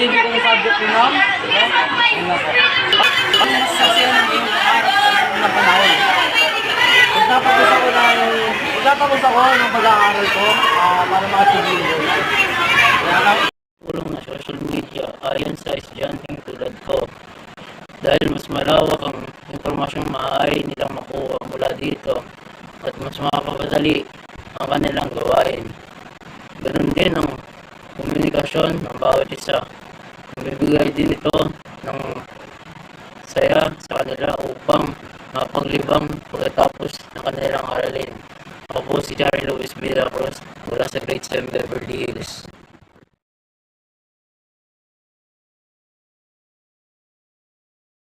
hindi ko yung subject ko ma'am. Ayun na po. Ang masasaya ng iyong pangarap na panahon. Pagtatapos ako ng pag-aaral ko para makatigil ko. Tulong na social media ayon sa estudyanteng tulad ko. Dahil mas malawak ang impormasyong maaari nilang makuha mula dito at mas mapapadali ang kanilang gawain. Ganun din ang komunikasyon ng bawat isa. Magbibigay din ito ng saya sa kanila upang mapaglibang pagkatapos ng kanilang aralin. Ako po si Jerry Luis Villacruz mula sa Grade 7 Beverly Hills.